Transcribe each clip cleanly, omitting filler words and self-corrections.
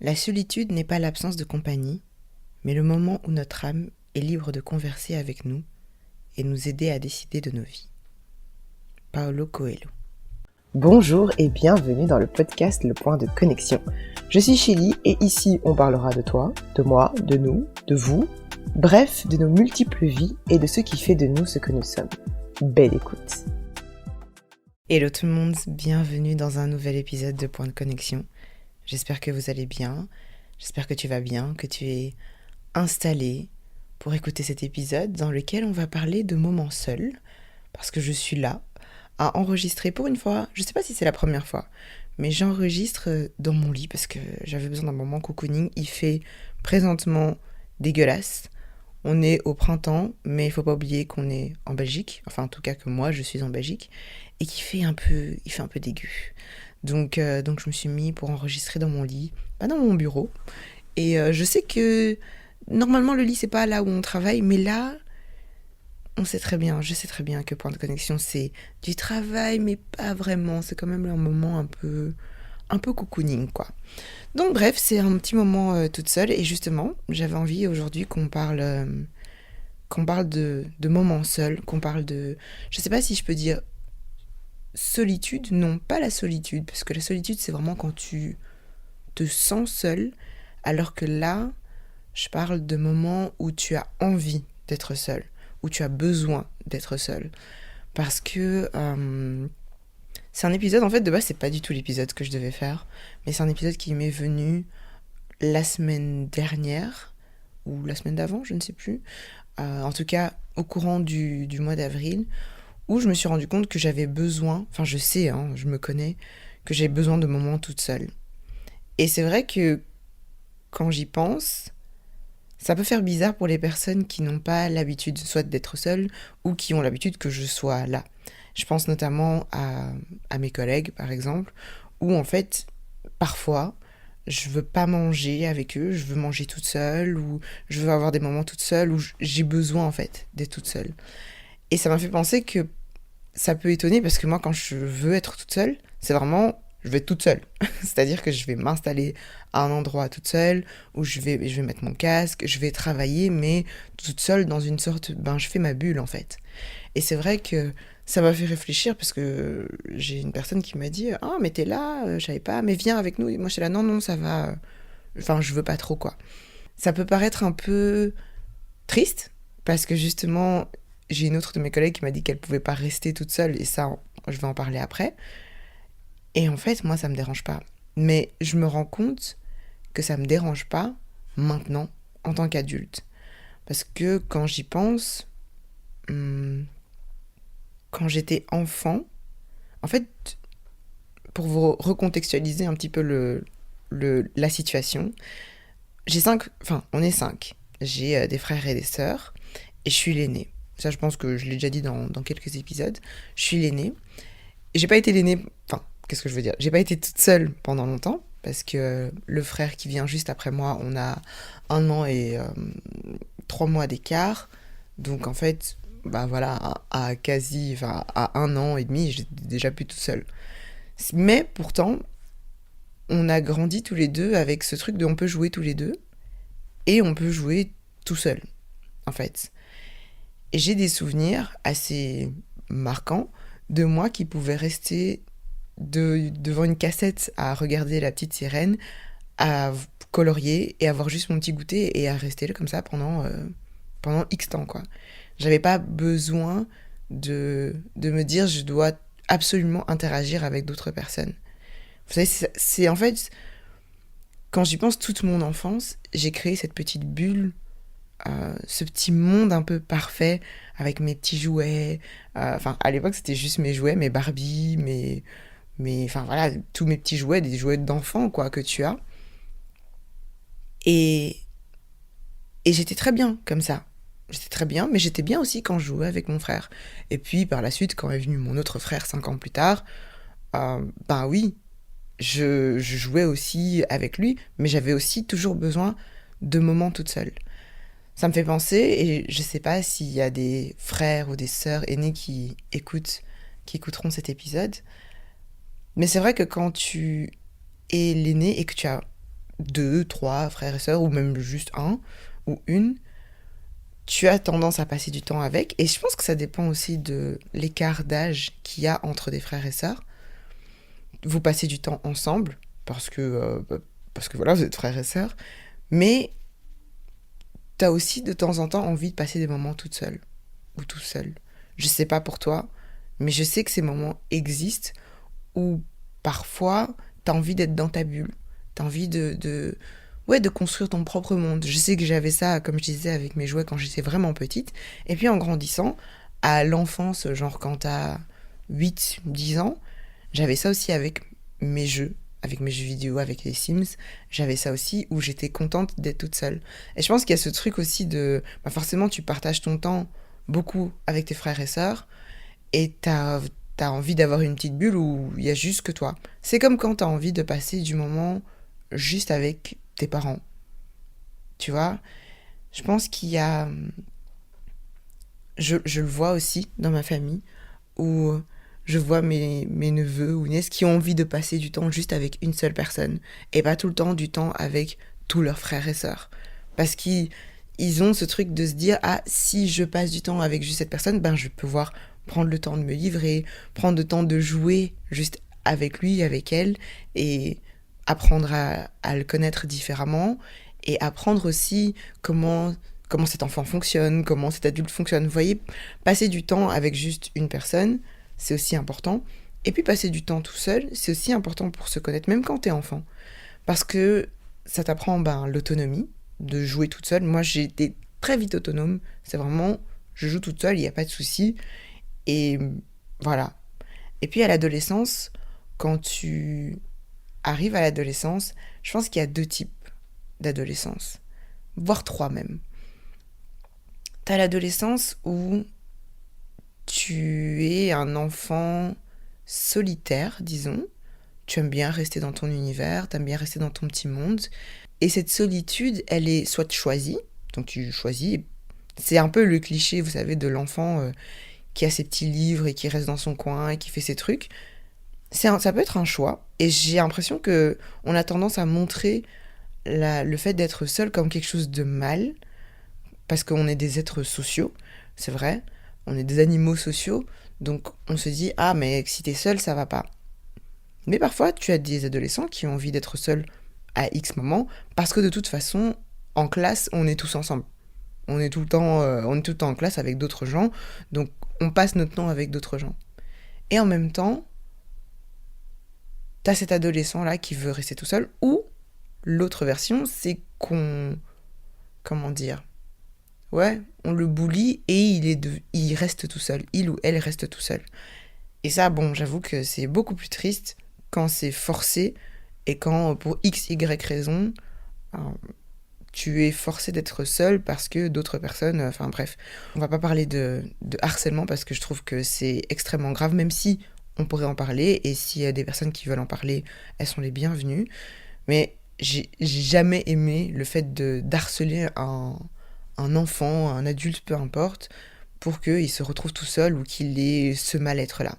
La solitude n'est pas l'absence de compagnie, mais le moment où notre âme est libre de converser avec nous et nous aider à décider de nos vies. Paulo Coelho. Bonjour et bienvenue dans le podcast Le Point de Connexion. Je suis Chélie et ici on parlera de toi, de moi, de nous, de vous, bref, de nos multiples vies et de ce qui fait de nous ce que nous sommes. Belle écoute. Hello tout le monde, bienvenue dans un nouvel épisode de Point de Connexion. J'espère que vous allez bien, j'espère que tu vas bien, que tu es installé pour écouter cet épisode dans lequel on va parler de moments seuls, parce que je suis là à enregistrer pour une fois, je sais pas si c'est la première fois, mais j'enregistre dans mon lit parce que j'avais besoin d'un moment cocooning. Il fait présentement dégueulasse. On est au printemps, mais il faut pas oublier qu'on est en Belgique, enfin en tout cas que moi je suis en Belgique, et qu'il fait un peu dégueu. Donc je me suis mis pour enregistrer dans mon lit, pas dans mon bureau. Et je sais que normalement le lit c'est pas là où on travaille, mais là je sais très bien que Point de Connexion c'est du travail, mais pas vraiment. C'est quand même un moment un peu cocooning quoi. Donc bref, c'est un petit moment toute seule, et justement j'avais envie aujourd'hui qu'on parle de moments seuls, qu'on parle de, je sais pas si je peux dire solitude, non pas la solitude, parce que la solitude c'est vraiment quand tu te sens seul, alors que là je parle de moments où tu as envie d'être seul, où tu as besoin d'être seul. Parce que c'est un épisode, en fait, de base, c'est pas du tout l'épisode que je devais faire, mais c'est un épisode qui m'est venu la semaine dernière, ou la semaine d'avant, je ne sais plus. En tout cas, au courant du mois d'avril, où je me suis rendu compte que j'avais besoin, enfin je sais, hein, je me connais, que j'ai besoin de moments toute seule. Et c'est vrai que quand j'y pense, ça peut faire bizarre pour les personnes qui n'ont pas l'habitude soit d'être seules ou qui ont l'habitude que je sois là. Je pense notamment à mes collègues, par exemple, où en fait, parfois, je veux pas manger avec eux, je veux manger toute seule, ou je veux avoir des moments toute seule, où j'ai besoin en fait d'être toute seule. Et ça m'a fait penser que ça peut étonner, parce que moi, quand je veux être toute seule, c'est vraiment, je vais être toute seule. C'est-à-dire que je vais m'installer à un endroit toute seule, où je vais mettre mon casque, je vais travailler, mais toute seule dans une sorte, je fais ma bulle en fait. Et c'est vrai que ça m'a fait réfléchir, parce que j'ai une personne qui m'a dit, ah mais t'es là, je savais pas, mais viens avec nous. Et moi je suis là, non non ça va, enfin je veux pas trop quoi. Ça peut paraître un peu triste, parce que justement j'ai une autre de mes collègues qui m'a dit qu'elle pouvait pas rester toute seule, et ça je vais en parler après. Et en fait moi ça me dérange pas, mais je me rends compte que ça me dérange pas maintenant en tant qu'adulte, parce que quand j'y pense, quand j'étais enfant, en fait, pour vous recontextualiser un petit peu la situation, on est cinq. J'ai des frères et des sœurs, et je suis l'aînée. Ça, je pense que je l'ai déjà dit dans quelques épisodes. Je suis l'aînée. Et j'ai pas été l'aînée, enfin, qu'est-ce que je veux dire? J'ai pas été toute seule pendant longtemps, parce que le frère qui vient juste après moi, on a 1 an et 3 mois d'écart. Donc en fait, voilà, à 1 an et demi, j'étais déjà plus toute seule. Mais pourtant, on a grandi tous les deux avec ce truc de on peut jouer tous les deux et on peut jouer tout seul, en fait. Et j'ai des souvenirs assez marquants de moi qui pouvait rester devant une cassette à regarder La Petite Sirène, à colorier et avoir juste mon petit goûter et à rester là comme ça pendant X temps, quoi. J'avais pas besoin de me dire je dois absolument interagir avec d'autres personnes. Vous savez, c'est en fait, quand j'y pense, toute mon enfance, j'ai créé cette petite bulle, ce petit monde un peu parfait avec mes petits jouets. Enfin, à l'époque, c'était juste mes jouets, mes Barbie, enfin voilà, tous mes petits jouets, des jouets d'enfant, quoi, que tu as. Et, et j'étais très bien comme ça. J'étais très bien, mais j'étais bien aussi quand je jouais avec mon frère. Et puis, par la suite, quand est venu mon autre frère 5 ans plus tard, oui, je jouais aussi avec lui, mais j'avais aussi toujours besoin de moments toute seule. Ça me fait penser, et je sais pas s'il y a des frères ou des sœurs aînés qui écouteront cet épisode, mais c'est vrai que quand tu es l'aîné et que tu as 2, 3 frères et sœurs, ou même juste un ou une, tu as tendance à passer du temps avec. Et je pense que ça dépend aussi de l'écart d'âge qu'il y a entre des frères et sœurs. Vous passez du temps ensemble, parce que voilà, vous êtes frères et sœurs, mais t'as aussi de temps en temps envie de passer des moments toute seule, ou tout seul. Je sais pas pour toi, mais je sais que ces moments existent où parfois t'as envie d'être dans ta bulle, t'as envie ouais, de construire ton propre monde. Je sais que j'avais ça, comme je disais, avec mes jouets quand j'étais vraiment petite, et puis en grandissant, à l'enfance, genre quand t'as 8, 10 ans, j'avais ça aussi avec mes jeux vidéo, avec les Sims, j'avais ça aussi où j'étais contente d'être toute seule. Et je pense qu'il y a ce truc aussi bah forcément tu partages ton temps beaucoup avec tes frères et sœurs, et t'as envie d'avoir une petite bulle où il y a juste que toi. C'est comme quand t'as envie de passer du moment juste avec tes parents. Tu vois, je pense qu'il y a... Je le vois aussi dans ma famille, où je vois mes neveux ou nièces qui ont envie de passer du temps juste avec une seule personne, et pas tout le temps du temps avec tous leurs frères et sœurs. Parce qu'ils ont ce truc de se dire, ah, si je passe du temps avec juste cette personne, ben je vais pouvoir prendre le temps de me livrer, prendre le temps de jouer juste avec lui, avec elle, et apprendre à le connaître différemment, et apprendre aussi comment cet enfant fonctionne, comment cet adulte fonctionne. Vous voyez, passer du temps avec juste une personne, c'est aussi important. Et puis passer du temps tout seul, c'est aussi important pour se connaître, même quand t'es enfant. Parce que ça t'apprend l'autonomie, de jouer toute seule. Moi, j'ai été très vite autonome. C'est vraiment, je joue toute seule, il n'y a pas de souci. Et voilà. Et puis à l'adolescence, quand tu arrives à l'adolescence, je pense qu'il y a 2 types d'adolescence, voire 3 même. T'as l'adolescence où tu es un enfant solitaire, disons. Tu aimes bien rester dans ton univers, tu aimes bien rester dans ton petit monde. Et cette solitude, elle est soit choisie, donc tu choisis. C'est un peu le cliché, vous savez, de l'enfant qui a ses petits livres et qui reste dans son coin et qui fait ses trucs. Ça peut être un choix. Et j'ai l'impression que on a tendance à montrer le fait d'être seul comme quelque chose de mal, parce qu'on est des êtres sociaux, c'est vrai. On est des animaux sociaux, donc on se dit, ah, mais si t'es seul, ça va pas. Mais parfois, tu as des adolescents qui ont envie d'être seuls à X moments, parce que de toute façon, en classe, on est tous ensemble. On est tout le temps, en classe avec d'autres gens, donc on passe notre temps avec d'autres gens. Et en même temps, t'as cet adolescent-là qui veut rester tout seul, ou l'autre version, c'est comment dire, ouais, on le bully et il reste tout seul. Il ou elle reste tout seul. Et ça, bon, j'avoue que c'est beaucoup plus triste quand c'est forcé et quand, pour X, Y raison, euh, tu es forcé d'être seul parce que d'autres personnes... Enfin bref, on va pas parler de harcèlement parce que je trouve que c'est extrêmement grave, même si on pourrait en parler, et s'il y a des personnes qui veulent en parler, elles sont les bienvenues. Mais j'ai jamais aimé le fait d'harceler un enfant, un adulte, peu importe, pour qu'il se retrouve tout seul ou qu'il ait ce mal-être-là.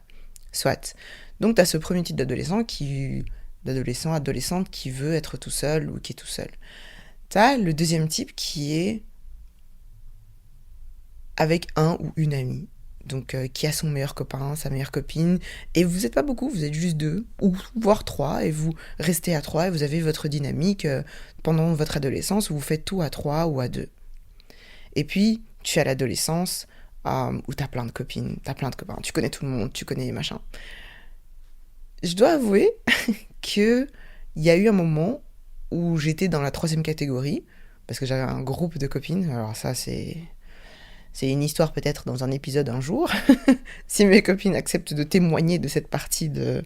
Soit. Donc t'as ce premier type adolescente qui veut être tout seul ou qui est tout seul. T'as le deuxième type qui est avec un ou une amie, donc qui a son meilleur copain, sa meilleure copine, et vous n'êtes pas beaucoup, vous êtes juste 2, ou voire 3, et vous restez à 3, et vous avez votre dynamique pendant votre adolescence, où vous faites tout à 3 ou à 2. Et puis, tu as l'adolescence où t'as plein de copines, t'as plein de copains, tu connais tout le monde, tu connais les machins. Je dois avouer qu'il y a eu un moment où j'étais dans la 3e catégorie, parce que j'avais un groupe de copines. Alors ça, c'est une histoire peut-être dans un épisode un jour, si mes copines acceptent de témoigner de cette partie de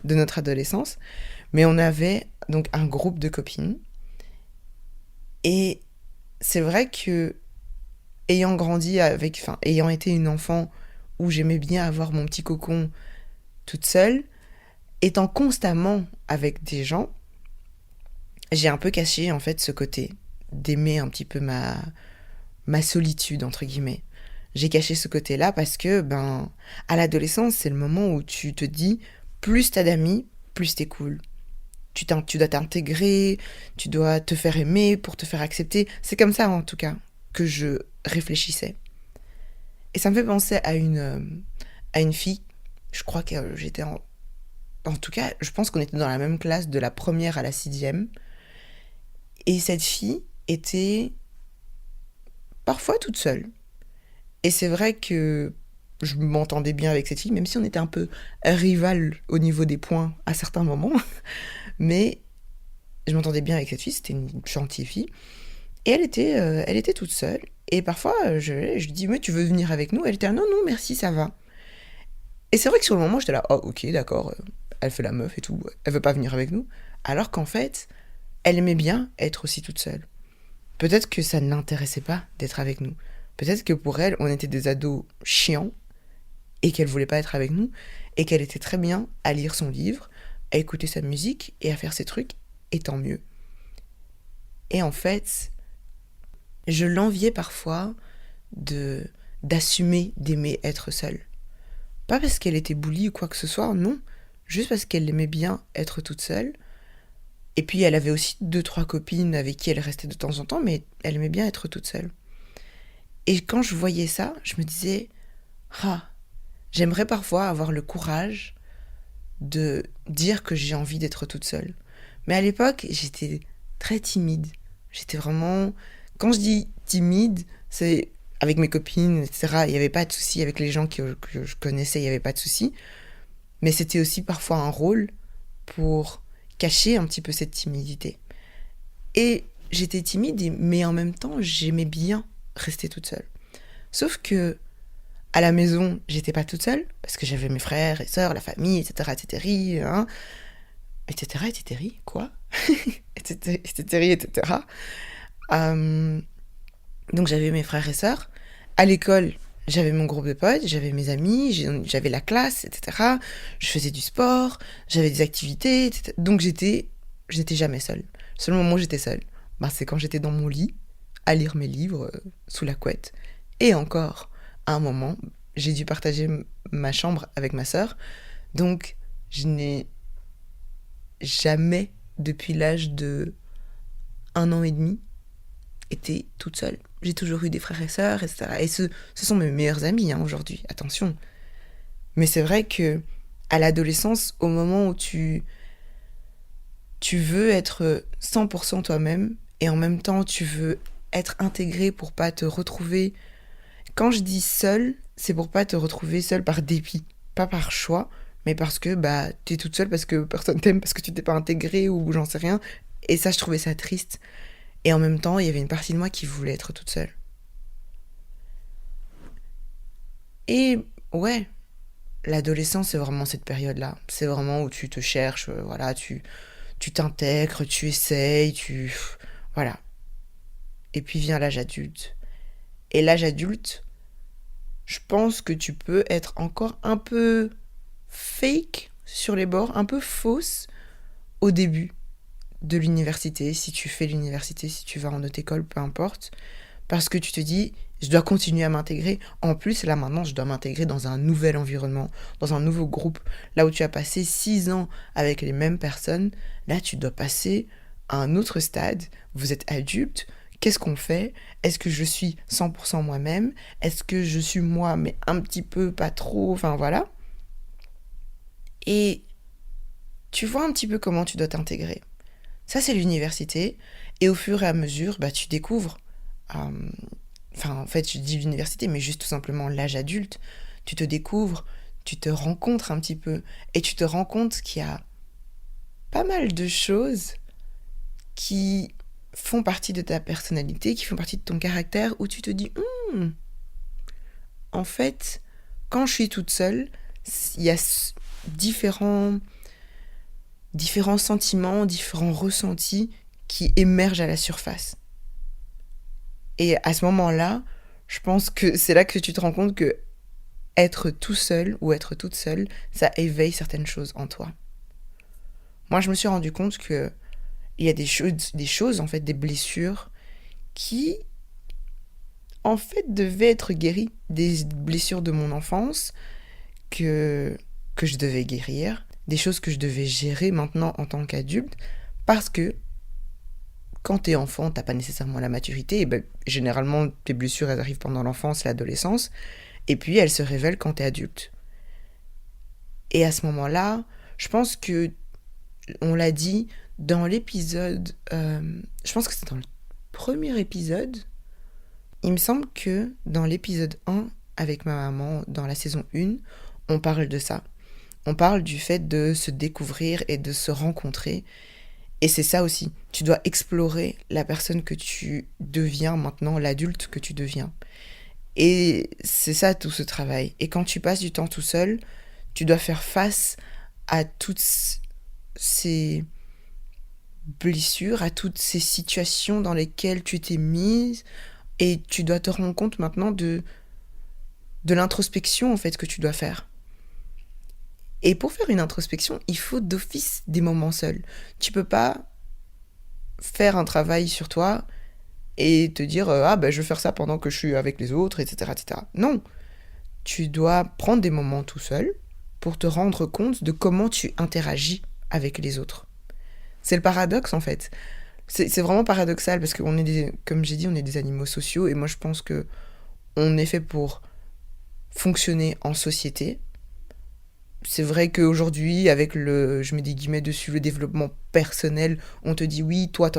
notre adolescence. Mais on avait donc un groupe de copines. Et c'est vrai que, ayant été une enfant où j'aimais bien avoir mon petit cocon toute seule, étant constamment avec des gens, j'ai un peu caché en fait ce côté d'aimer un petit peu ma solitude entre guillemets. J'ai caché ce côté-là parce que à l'adolescence, c'est le moment où tu te dis plus t'as d'amis, plus t'es cool. tu dois t'intégrer, tu dois te faire aimer pour te faire accepter. C'est comme ça, en tout cas, que je réfléchissais. Et ça me fait penser à une fille. Je crois que j'étais en tout cas, je pense qu'on était dans la même classe de la première à la sixième. Et cette fille était parfois toute seule. Et c'est vrai que je m'entendais bien avec cette fille, même si on était un peu rival au niveau des points à certains moments. Mais je m'entendais bien avec cette fille, c'était une gentille fille. Et elle était toute seule. Et parfois, je lui dis, mais tu veux venir avec nous? Elle était, non, non, merci, ça va. Et c'est vrai que sur le moment, j'étais là, oh, ok, d'accord, elle fait la meuf et tout, elle veut pas venir avec nous. Alors qu'en fait, elle aimait bien être aussi toute seule. Peut-être que ça ne l'intéressait pas d'être avec nous. Peut-être que pour elle, on était des ados chiants et qu'elle voulait pas être avec nous et qu'elle était très bien à lire son livre, à écouter sa musique et à faire ses trucs, et tant mieux. Et en fait, je l'enviais parfois d'assumer d'aimer être seule. Pas parce qu'elle était bully ou quoi que ce soit, non. Juste parce qu'elle aimait bien être toute seule. Et puis elle avait aussi 2-3 copines avec qui elle restait de temps en temps, mais elle aimait bien être toute seule. Et quand je voyais ça, je me disais, ah, j'aimerais parfois avoir le courage de dire que j'ai envie d'être toute seule. Mais à l'époque, j'étais très timide. J'étais vraiment... Quand je dis timide, c'est avec mes copines, etc. Il n'y avait pas de souci avec les gens que je connaissais, il n'y avait pas de souci. Mais c'était aussi parfois un rôle pour cacher un petit peu cette timidité. Et j'étais timide, mais en même temps, j'aimais bien rester toute seule. Sauf que à la maison, j'étais pas toute seule, parce que j'avais mes frères et sœurs, la famille, etc., etc., hein, etc., etc., quoi etc., etc. Donc j'avais mes frères et sœurs. À l'école, j'avais mon groupe de potes, j'avais mes amis, j'avais la classe, etc. Je faisais du sport, j'avais des activités, etc. Donc j'étais jamais seule. Le seul moment où j'étais seule, c'est quand j'étais dans mon lit, à lire mes livres sous la couette. Et encore, à un moment, j'ai dû partager ma chambre avec ma sœur. Donc je n'ai jamais, depuis l'âge de 1 an et demi, été toute seule. J'ai toujours eu des frères et sœurs, etc. Et ce sont mes meilleurs amis aujourd'hui, attention. Mais c'est vrai que à l'adolescence, au moment où tu veux être 100% toi-même, et en même temps tu veux être intégré pour pas te retrouver... Quand je dis seule, c'est pour pas te retrouver seule par dépit, pas par choix, mais parce que t'es toute seule parce que personne t'aime, parce que tu t'es pas intégrée ou j'en sais rien. Et ça, je trouvais ça triste. Et en même temps, il y avait une partie de moi qui voulait être toute seule. Et ouais, l'adolescence, c'est vraiment cette période-là. C'est vraiment où tu te cherches, voilà, tu t'intègres, tu essayes, voilà. Et puis vient l'âge adulte. Et l'âge adulte, je pense que tu peux être encore un peu fake sur les bords, un peu fausse au début de l'université, si tu fais l'université, si tu vas en autre école, peu importe, parce que tu te dis, je dois continuer à m'intégrer. En plus, là maintenant, je dois m'intégrer dans un nouvel environnement, dans un nouveau groupe, là où tu as passé 6 ans avec les mêmes personnes, là tu dois passer à un autre stade, vous êtes adulte, qu'est-ce qu'on fait? Est-ce que je suis 100% moi-même? Est-ce que je suis moi, mais un petit peu, pas trop, enfin voilà. Et tu vois un petit peu comment tu dois t'intégrer. Ça, c'est l'université. Et au fur et à mesure, tu découvres... en fait, je dis l'université, mais juste tout simplement l'âge adulte. Tu te découvres, tu te rencontres un petit peu. Et tu te rends compte qu'il y a pas mal de choses qui font partie de ta personnalité, qui font partie de ton caractère, où tu te dis, en fait, quand je suis toute seule, il y a différents sentiments, différents ressentis qui émergent à la surface. Et à ce moment-là, je pense que c'est là que tu te rends compte que être tout seul ou être toute seule, ça éveille certaines choses en toi. Moi, je me suis rendu compte que il y a des choses, en fait, des blessures qui, en fait, devaient être guéries. Des blessures de mon enfance que je devais guérir. des choses que je devais gérer maintenant en tant qu'adulte, parce que quand t'es enfant, t'as pas nécessairement la maturité, et ben, généralement tes blessures elles arrivent pendant l'enfance, l'adolescence, et puis elles se révèlent quand t'es adulte. Et à ce moment-là, je pense que, on l'a dit dans l'épisode, je pense que c'est dans le premier épisode, il me semble que dans l'épisode 1, avec ma maman, dans la saison 1, on parle de ça. On parle du fait de se découvrir et de se rencontrer. Et c'est ça aussi. Tu dois explorer la personne que tu deviens maintenant, l'adulte que tu deviens. Et c'est ça tout ce travail. Et quand tu passes du temps tout seul, tu dois faire face à toutes ces blessures, à toutes ces situations dans lesquelles tu t'es mise. Et tu dois te rendre compte maintenant de l'introspection en fait que tu dois faire. Et pour faire une introspection, il faut d'office des moments seuls. Tu peux pas faire un travail sur toi et te dire ah ben je vais faire ça pendant que je suis avec les autres, etc., etc. Non, tu dois prendre des moments tout seul pour te rendre compte de comment tu interagis avec les autres. C'est le paradoxe en fait. C'est vraiment paradoxal parce que comme j'ai dit, on est des animaux sociaux et moi je pense que on est fait pour fonctionner en société. C'est vrai qu'aujourd'hui, avec je mets des guillemets dessus, le développement personnel, on te dit oui, toi.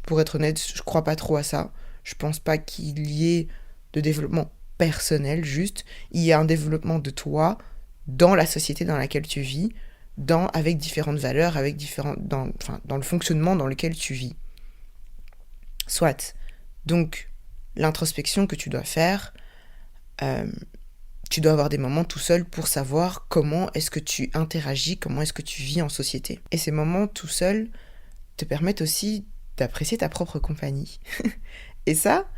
Pour être honnête, je crois pas trop à ça. Je pense pas qu'il y ait de développement personnel, juste. Il y a un développement de toi dans la société dans laquelle tu vis, avec différentes valeurs, dans le fonctionnement dans lequel tu vis. Soit. Donc, l'introspection que tu dois faire, tu dois avoir des moments tout seul pour savoir comment est-ce que tu interagis, comment est-ce que tu vis en société. Et ces moments tout seul te permettent aussi d'apprécier ta propre compagnie. Et ça,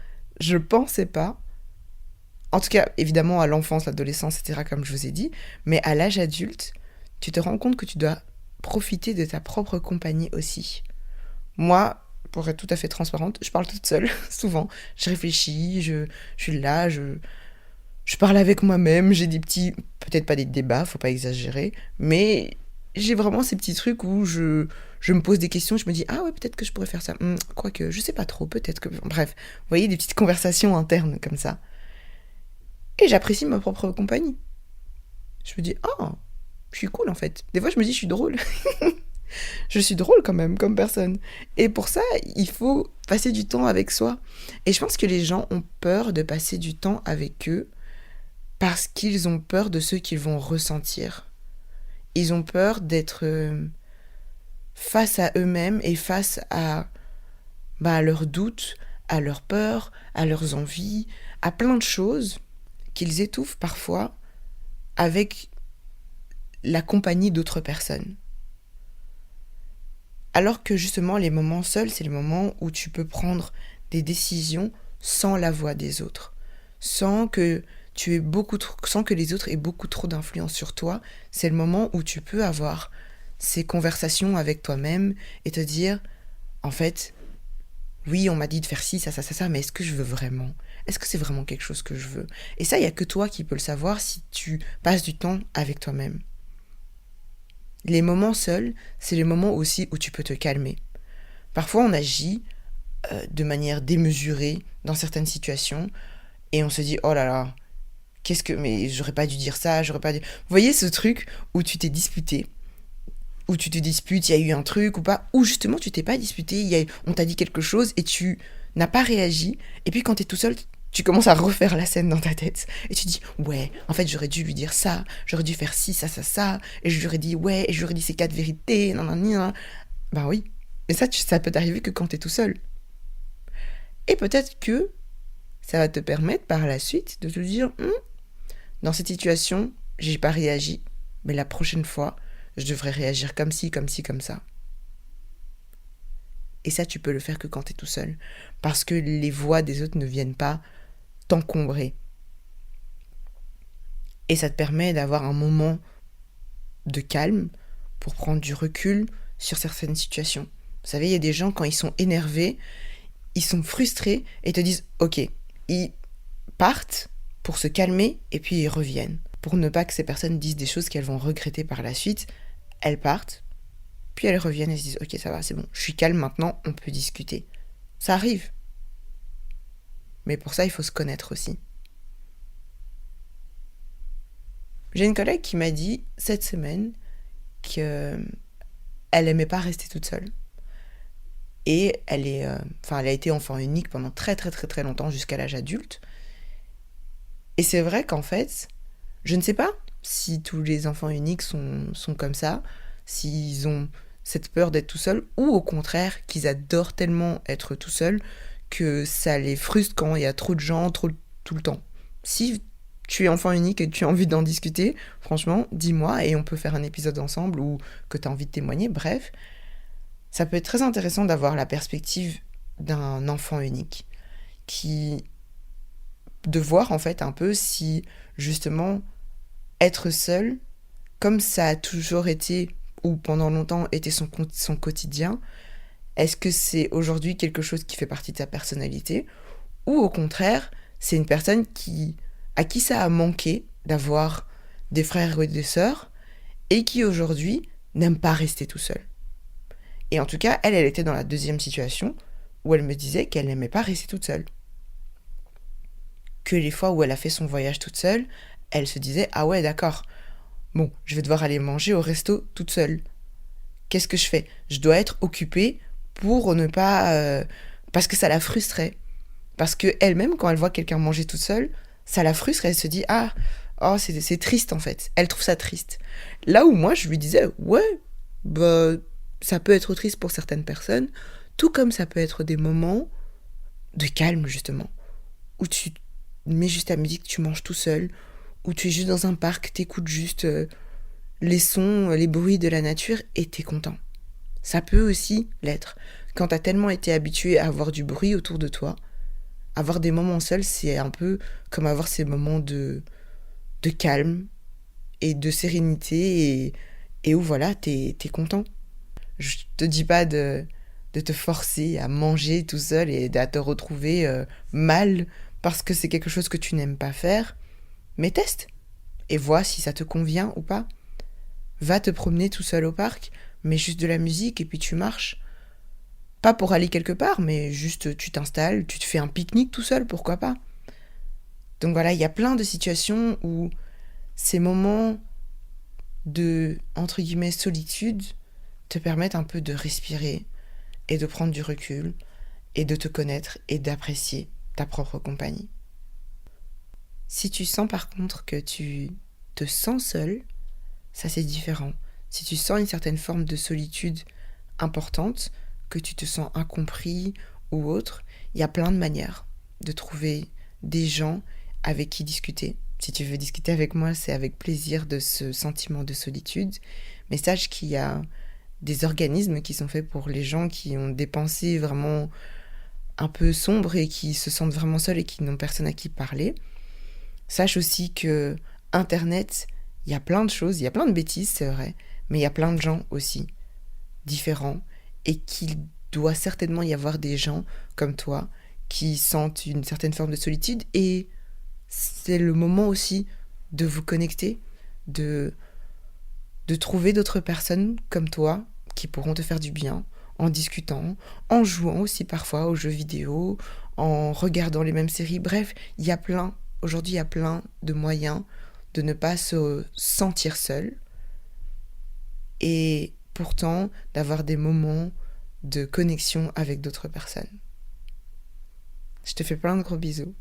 je pensais pas, en tout cas évidemment à l'enfance, l'adolescence, etc., comme je vous ai dit, mais à l'âge adulte, tu te rends compte que tu dois profiter de ta propre compagnie aussi. Moi, pour être tout à fait transparente, je parle toute seule, souvent. Je réfléchis, je suis là, je parle avec moi-même, j'ai des petits, peut-être pas des débats, faut pas exagérer, mais j'ai vraiment ces petits trucs où je me pose des questions, je me dis ah ouais peut-être que je pourrais faire ça, quoique je sais pas trop, peut-être que, bref, vous voyez des petites conversations internes comme ça. Et j'apprécie ma propre compagnie. Je me dis ah je suis cool en fait. Des fois je me dis je suis drôle. Je suis drôle quand même comme personne. Et pour ça, il faut passer du temps avec soi. Et je pense que les gens ont peur de passer du temps avec eux parce qu'ils ont peur de ce qu'ils vont ressentir. Ils ont peur d'être face à eux-mêmes et face à leurs doutes, à leurs peurs, à leurs envies, à plein de choses qu'ils étouffent parfois avec la compagnie d'autres personnes. Alors que justement, les moments seuls, c'est les moments où tu peux prendre des décisions sans la voix des autres, sans que les autres aient beaucoup trop d'influence sur toi. C'est le moment où tu peux avoir ces conversations avec toi-même et te dire, en fait, oui, on m'a dit de faire ci, ça, mais est-ce que je veux vraiment ? Est-ce que c'est vraiment quelque chose que je veux ? Et ça, il n'y a que toi qui peux le savoir si tu passes du temps avec toi-même. Les moments seuls, c'est les moments aussi où tu peux te calmer. Parfois, on agit de manière démesurée dans certaines situations et on se dit, oh là là, mais j'aurais pas dû dire ça, j'aurais pas dû... Vous voyez ce truc où tu t'es disputé, où tu te disputes, il y a eu un truc ou pas, ou justement tu t'es pas disputé, on t'a dit quelque chose et tu n'as pas réagi, et puis quand t'es tout seul, tu commences à refaire la scène dans ta tête. Et tu dis, ouais, en fait, j'aurais dû lui dire ça, j'aurais dû faire ci, ça, et je lui aurais dit, ouais, et je lui aurais dit ces 4 vérités, nan. Ben oui, mais ça peut t'arriver que quand t'es tout seul. Et peut-être que ça va te permettre par la suite de te dire, dans cette situation, j'ai pas réagi, mais la prochaine fois, je devrais réagir comme ci, comme ça. Et ça, tu peux le faire que quand t'es tout seul, parce que les voix des autres ne viennent pas t'encombrer. Et ça te permet d'avoir un moment de calme pour prendre du recul sur certaines situations. Vous savez, il y a des gens, quand ils sont énervés, ils sont frustrés et te disent, ok, ils partent pour se calmer et puis ils reviennent. pour ne pas que ces personnes disent des choses qu'elles vont regretter par la suite. Elles partent, puis elles reviennent et se disent « Ok, ça va, c'est bon, je suis calme maintenant, on peut discuter. » Ça arrive. Mais pour ça, il faut se connaître aussi. J'ai une collègue qui m'a dit cette semaine qu'elle aimait pas rester toute seule. Et elle a été enfant unique pendant très très très très longtemps, jusqu'à l'âge adulte. Et c'est vrai qu'en fait, je ne sais pas si tous les enfants uniques sont comme ça, s'ils ont cette peur d'être tout seuls, ou au contraire, qu'ils adorent tellement être tout seuls que ça les frustre quand il y a trop de gens, tout le temps. Si tu es enfant unique et que tu as envie d'en discuter, franchement, dis-moi et on peut faire un épisode ensemble ou que tu as envie de témoigner, bref. Ça peut être très intéressant d'avoir la perspective d'un enfant unique, de voir en fait un peu si justement être seul, comme ça a toujours été ou pendant longtemps était son quotidien, est-ce que c'est aujourd'hui quelque chose qui fait partie de sa personnalité ou au contraire c'est une personne à qui ça a manqué d'avoir des frères ou des sœurs et qui aujourd'hui n'aime pas rester tout seul. Et en tout cas, elle était dans la deuxième situation où elle me disait qu'elle n'aimait pas rester toute seule. Que les fois où elle a fait son voyage toute seule, elle se disait « Ah ouais, d'accord, bon, je vais devoir aller manger au resto toute seule. Qu'est-ce que je fais ? Je dois être occupée pour ne pas... parce que ça la frustrait. Parce qu'elle-même, quand elle voit quelqu'un manger toute seule, ça la frustre et elle se dit « Ah, oh, c'est triste en fait. » Elle trouve ça triste. Là où moi, je lui disais « Ouais, bah... ça peut être triste pour certaines personnes, tout comme ça peut être des moments de calme, justement, où tu mets juste ta musique, tu manges tout seul, où tu es juste dans un parc, t'écoutes juste les sons, les bruits de la nature et t'es content. Ça peut aussi l'être. Quand t'as tellement été habitué à avoir du bruit autour de toi, avoir des moments seuls, c'est un peu comme avoir ces moments de calme et de sérénité et où voilà, t'es content. Je te dis pas de te forcer à manger tout seul et à te retrouver mal parce que c'est quelque chose que tu n'aimes pas faire, mais teste et vois si ça te convient ou pas. Va te promener tout seul au parc, mets juste de la musique et puis tu marches. Pas pour aller quelque part, mais juste tu t'installes, tu te fais un pique-nique tout seul, pourquoi pas. Donc voilà, il y a plein de situations où ces moments de, entre guillemets, solitude te permettent un peu de respirer et de prendre du recul et de te connaître et d'apprécier ta propre compagnie. Si tu sens par contre que tu te sens seul, ça c'est différent. Si tu sens une certaine forme de solitude importante, que tu te sens incompris ou autre, il y a plein de manières de trouver des gens avec qui discuter. Si tu veux discuter avec moi, c'est avec plaisir de ce sentiment de solitude. Mais sache qu'il y a des organismes qui sont faits pour les gens qui ont des pensées vraiment un peu sombres et qui se sentent vraiment seuls et qui n'ont personne à qui parler. Sache aussi que Internet, il y a plein de choses, il y a plein de bêtises, c'est vrai, mais il y a plein de gens aussi, différents, et qu'il doit certainement y avoir des gens comme toi qui sentent une certaine forme de solitude, et c'est le moment aussi de vous connecter, de trouver d'autres personnes comme toi qui pourront te faire du bien en discutant, en jouant aussi parfois aux jeux vidéo, en regardant les mêmes séries. Bref, aujourd'hui il y a plein de moyens de ne pas se sentir seul et pourtant d'avoir des moments de connexion avec d'autres personnes. Je te fais plein de gros bisous.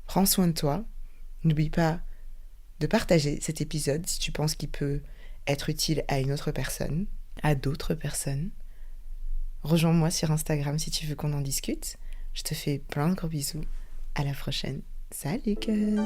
Prends soin de toi. N'oublie pas de partager cet épisode si tu penses qu'il peut être utile à une autre personne, à d'autres personnes. Rejoins-moi sur Instagram si tu veux qu'on en discute. Je te fais plein de gros bisous. À la prochaine. Salut, cuz!